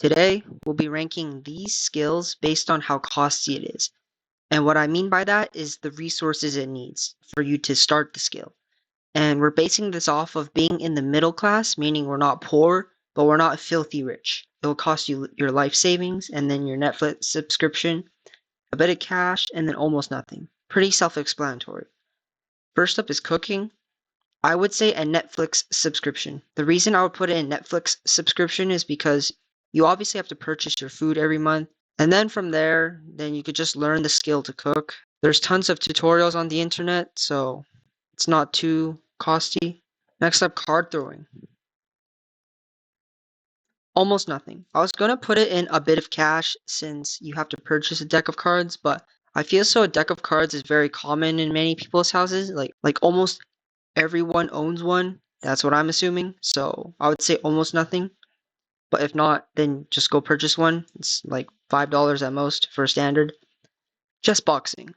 Today, we'll be ranking these skills based on how costly it is. And what I mean by that is the resources it needs for you to start the skill. And we're basing this off of being in the middle class, meaning we're not poor, but we're not filthy rich. It'll cost you your life savings and then your Netflix subscription, a bit of cash, and then almost nothing. Pretty self explanatory. First up is cooking. I would say a Netflix subscription. The reason I would put it in Netflix subscription is because you obviously have to purchase your food every month. And then from there, then you could just learn the skill to cook. There's tons of tutorials on the internet, so it's not too costly. Next up, card throwing. Almost nothing. I was gonna put it in a bit of cash since you have to purchase a deck of cards, but I feel so a deck of cards is very common in many people's houses. Like almost everyone owns one. That's what I'm assuming. So I would say almost nothing. But if not, then just go purchase one. It's like $5 at most for a standard. Just boxing.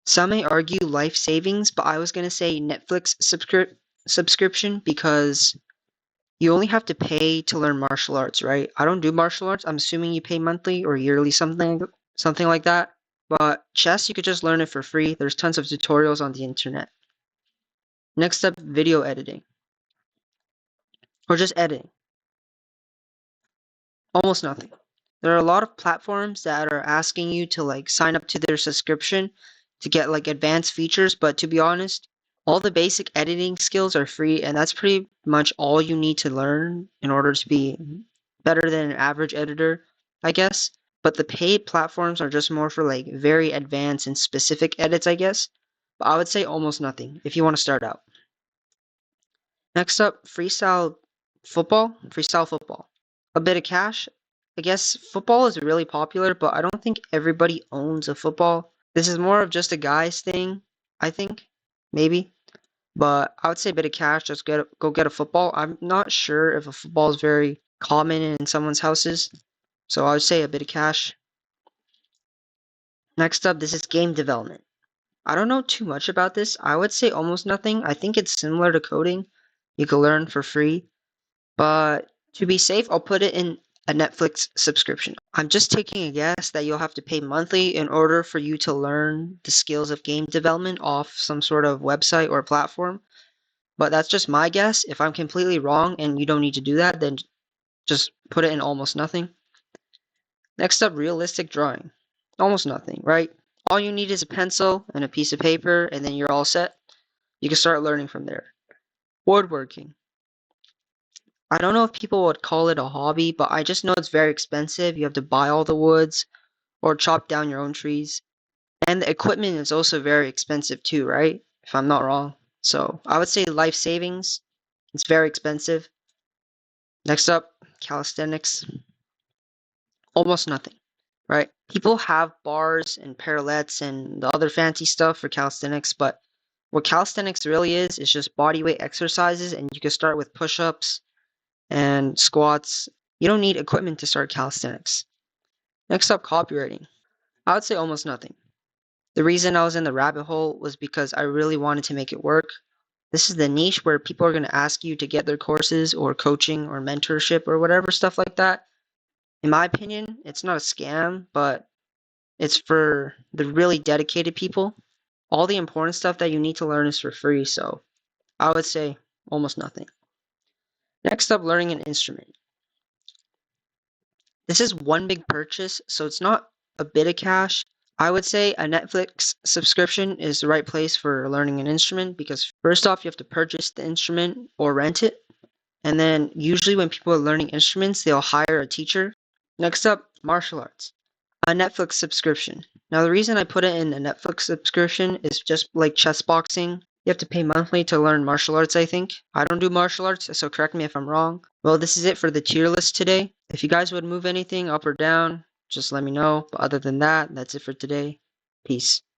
Some may argue life savings, but I was gonna say Netflix subscription because you only have to pay to learn martial arts, right? I don't do martial arts. I'm assuming you pay monthly or yearly, something like that. But chess, you could just learn it for free. There's tons of tutorials on the internet. Next up, video editing or just editing. Almost nothing. There are a lot of platforms that are asking you to like sign up to their subscription to get like advanced features, but to be honest, all the basic editing skills are free and that's pretty much all you need to learn in order to be better than an average editor, I guess. But the paid platforms are just more for like very advanced and specific edits, I guess. But I would say almost nothing if you want to start out. Next up, freestyle football. A bit of cash. I guess football is really popular, but I don't think everybody owns a football. This is more of just a guy's thing, I think, maybe. But I would say a bit of cash, just go get a football. I'm not sure if a football is very common in someone's houses, so I would say a bit of cash. Next up, this is game development. I don't know too much about this. I would say almost nothing. I think it's similar to coding. You can learn for free. But to be safe, I'll put it in a Netflix subscription. I'm just taking a guess that you'll have to pay monthly in order for you to learn the skills of game development off some sort of website or platform. But that's just my guess. If I'm completely wrong and you don't need to do that, then just put it in almost nothing. Next up, realistic drawing. Almost nothing, right? All you need is a pencil and a piece of paper, and then you're all set. You can start learning from there. Woodworking. I don't know if people would call it a hobby, but I just know it's very expensive. You have to buy all the woods or chop down your own trees. And the equipment is also very expensive too, right? If I'm not wrong. So I would say life savings. It's very expensive. Next up, calisthenics. Almost nothing, right? People have bars and parallettes and the other fancy stuff for calisthenics, but what calisthenics really is just body weight exercises, and you can start with push-ups and squats. You don't need equipment to start calisthenics. Next up, copywriting. I would say almost nothing. The reason I was in the rabbit hole was because I really wanted to make it work. This is the niche where people are going to ask you to get their courses or coaching or mentorship or whatever stuff like that. In my opinion, it's not a scam, but it's for the really dedicated people. All the important stuff that you need to learn is for free, so I would say almost nothing. Next up, learning an instrument. This is one big purchase, so it's not a bit of cash. I would say a Netflix subscription is the right place for learning an instrument because first off, you have to purchase the instrument or rent it. And then usually when people are learning instruments, they'll hire a teacher. Next up, martial arts. A Netflix subscription. Now, the reason I put it in a Netflix subscription is just like chess boxing. You have to pay monthly to learn martial arts, I think. I don't do martial arts, so correct me if I'm wrong. Well, this is it for the tier list today. If you guys would move anything up or down, just let me know. But other than that, that's it for today. Peace.